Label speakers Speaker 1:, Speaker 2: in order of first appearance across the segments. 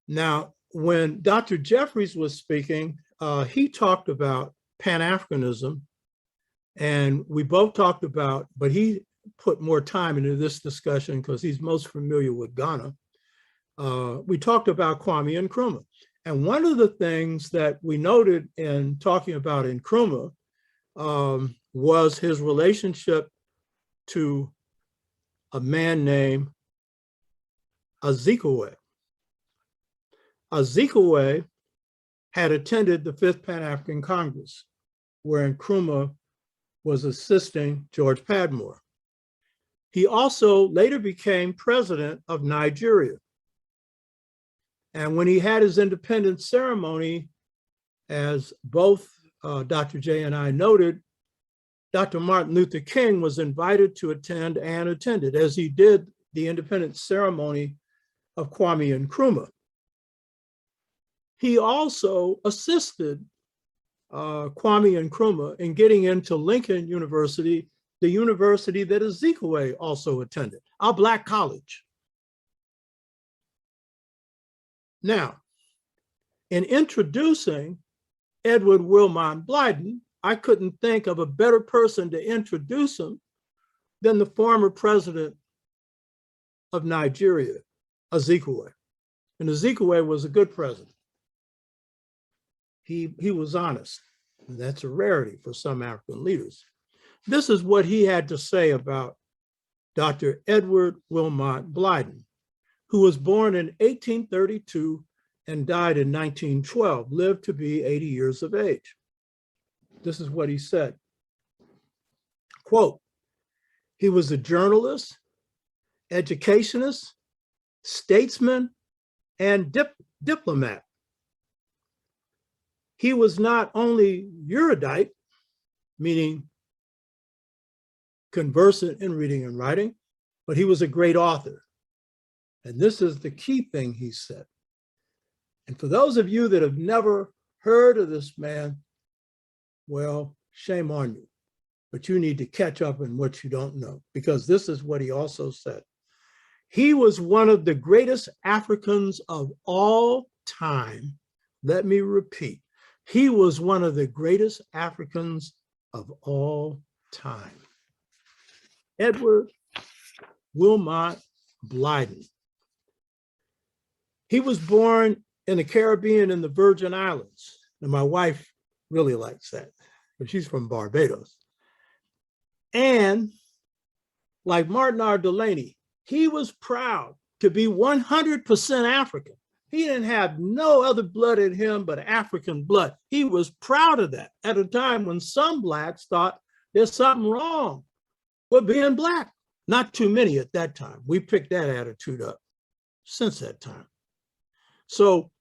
Speaker 1: Now, when Dr. Jeffries was speaking, he talked about Pan-Africanism, and we both talked about, but he put more time into this discussion because he's most familiar with Ghana. We talked about Kwame Nkrumah. And one of the things that we noted in talking about Nkrumah was his relationship to a man named Azikiwe. Azikiwe had attended the Fifth Pan-African Congress, where Nkrumah was assisting George Padmore. He also later became president of Nigeria. And when he had his independence ceremony, as both Dr. J and I noted, Dr. Martin Luther King was invited to attend and attended, as he did the independence ceremony of Kwame Nkrumah. He also assisted Kwame Nkrumah in getting into Lincoln University, the university that Azikiwe also attended, a Black college. Now, in introducing Edward Wilmot Blyden, I couldn't think of a better person to introduce him than the former president of Nigeria, Azikiwe. And Azikiwe was a good president. He was honest. And that's a rarity for some African leaders. This is what he had to say about Dr. Edward Wilmot Blyden, who was born in 1832 and died in 1912, lived to be 80 years of age. This is what he said. Quote, he was a journalist, educationist, statesman, and diplomat. He was not only erudite, meaning conversant in reading and writing, but he was a great author. And this is the key thing he said. And for those of you that have never heard of this man, well, shame on you, but you need to catch up in what you don't know, because this is what he also said. He was one of the greatest Africans of all time. Let me repeat, he was one of the greatest Africans of all time. Edward Wilmot Blyden. He was born in the Caribbean in the Virgin Islands. And my wife really likes that, but she's from Barbados. And like Martin R. Delaney, he was proud to be 100% African. He didn't have no other blood in him but African blood. He was proud of that at a time when some Blacks thought there's something wrong with being Black. Not too many at that time. We picked that attitude up since that time. So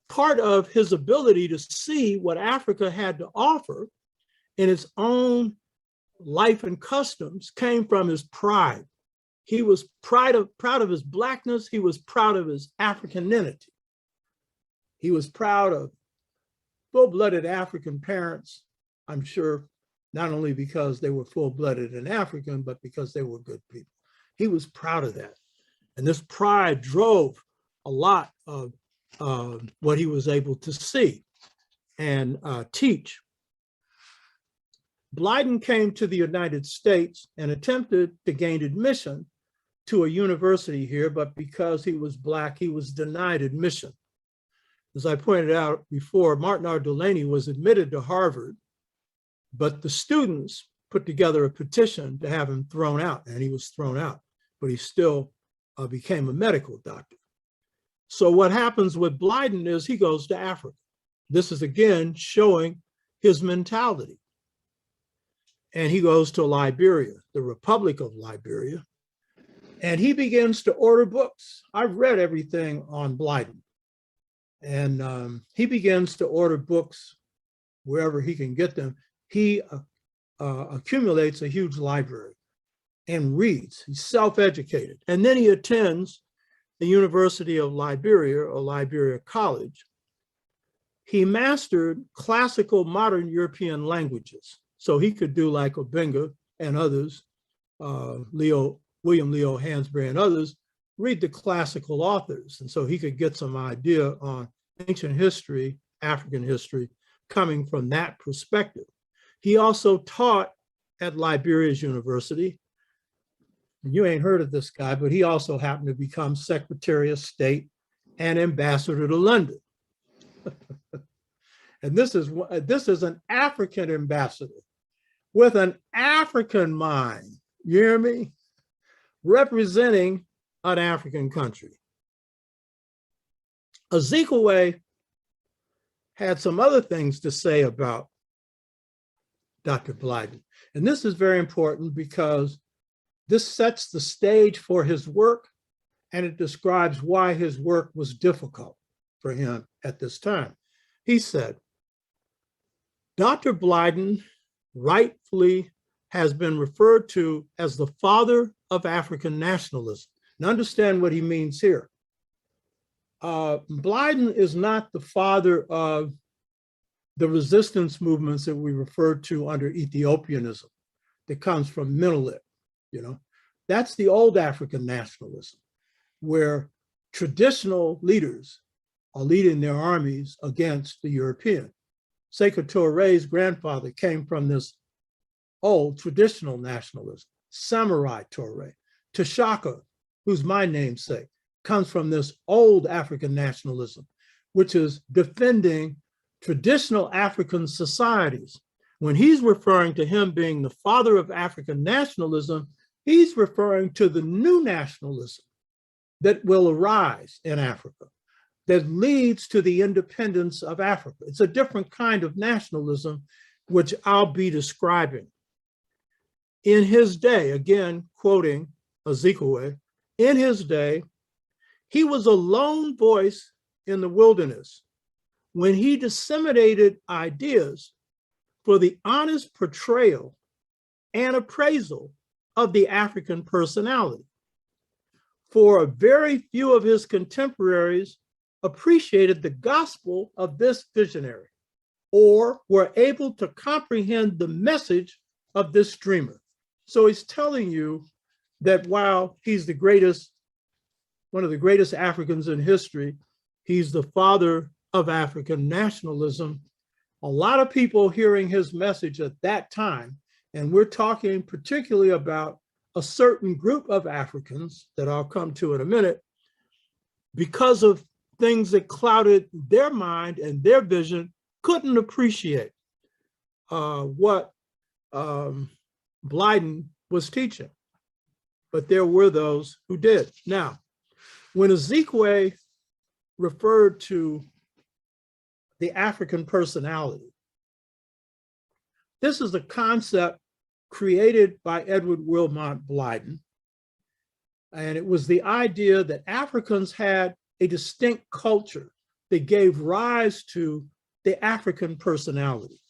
Speaker 1: part of his ability to see what Africa had to offer in its own life and customs came from his pride. He was proud of his Blackness. He was proud of his Africanity. He was proud of full-blooded African parents, I'm sure, not only because they were full-blooded and African, but because they were good people. He was proud of that. And this pride drove a lot of what he was able to see and teach. Blyden came to the United States and attempted to gain admission to a university here, but because he was Black, he was denied admission. As I pointed out before, Martin R. Delaney was admitted to Harvard, but the students put together a petition to have him thrown out, and he was thrown out, but he still became a medical doctor. So what happens with Blyden is he goes to Africa. This is again showing his mentality. And he goes to Liberia, the Republic of Liberia, and he begins to order books. I've read everything on Blyden. And he begins to order books wherever he can get them. He accumulates a huge library and reads. He's self-educated. And then he attends the University of Liberia, or Liberia College. He mastered classical modern European languages. So he could do like Obenga and others, William Leo Hansberry and others, read the classical authors. And so he could get some idea on ancient history, African history, coming from that perspective. He also taught at Liberia's University. You ain't heard of this guy, but he also happened to become Secretary of State and Ambassador to London. And this is an African ambassador with an African mind, you hear me? Representing an African country. Ezekwe had some other things to say about Dr. Blyden. And this is very important because this sets the stage for his work, and it describes why his work was difficult for him at this time. He said, Dr. Blyden rightfully has been referred to as the father of African nationalism. Now understand what he means here. Blyden is not the father of the resistance movements that we referred to under Ethiopianism that comes from Menelik, you know. That's the old African nationalism, where traditional leaders are leading their armies against the European. Sekou Touré's grandfather came from this old traditional nationalism. Samurai Touré. T'Shaka, who's my namesake, comes from this old African nationalism, which is defending traditional African societies. When he's referring to him being the father of African nationalism, he's referring to the new nationalism that will arise in Africa, that leads to the independence of Africa. It's a different kind of nationalism, which I'll be describing. In his day, again, quoting Ezekwe, in his day, he was a lone voice in the wilderness when he disseminated ideas for the honest portrayal and appraisal of the African personality. For a very few of his contemporaries appreciated the gospel of this visionary or were able to comprehend the message of this dreamer. So he's telling you that while he's the greatest, one of the greatest Africans in history, he's the father of African nationalism. A lot of people hearing his message at that time, and we're talking particularly about a certain group of Africans that I'll come to in a minute, because of things that clouded their mind and their vision, couldn't appreciate what Blyden was teaching. But there were those who did. Now, when Ezekwe referred to the African personality, this is a concept created by Edward Wilmot Blyden. And it was the idea that Africans had a distinct culture that gave rise to the African personality.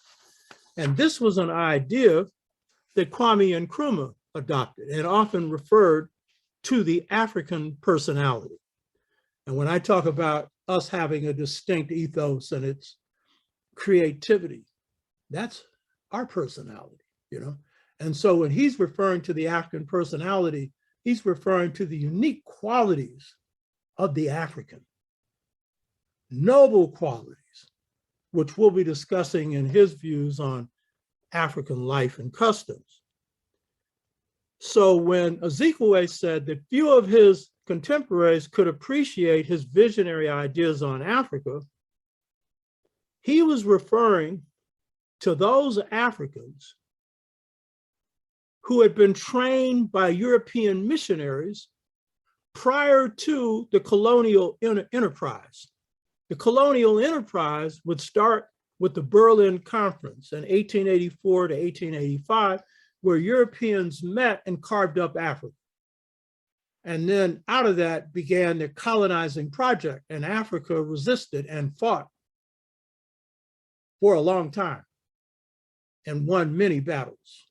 Speaker 1: And this was an idea that Kwame Nkrumah adopted and often referred to the African personality. And when I talk about us having a distinct ethos and its creativity, that's our personality, you know? And so when he's referring to the African personality, he's referring to the unique qualities of the African, noble qualities, which we'll be discussing in his views on African life and customs. So when Ezekwe said that few of his contemporaries could appreciate his visionary ideas on Africa, he was referring to those Africans who had been trained by European missionaries prior to the colonial enterprise. The colonial enterprise would start with the Berlin Conference in 1884 to 1885, where Europeans met and carved up Africa. And then out of that began the colonizing project, and Africa resisted and fought for a long time and won many battles.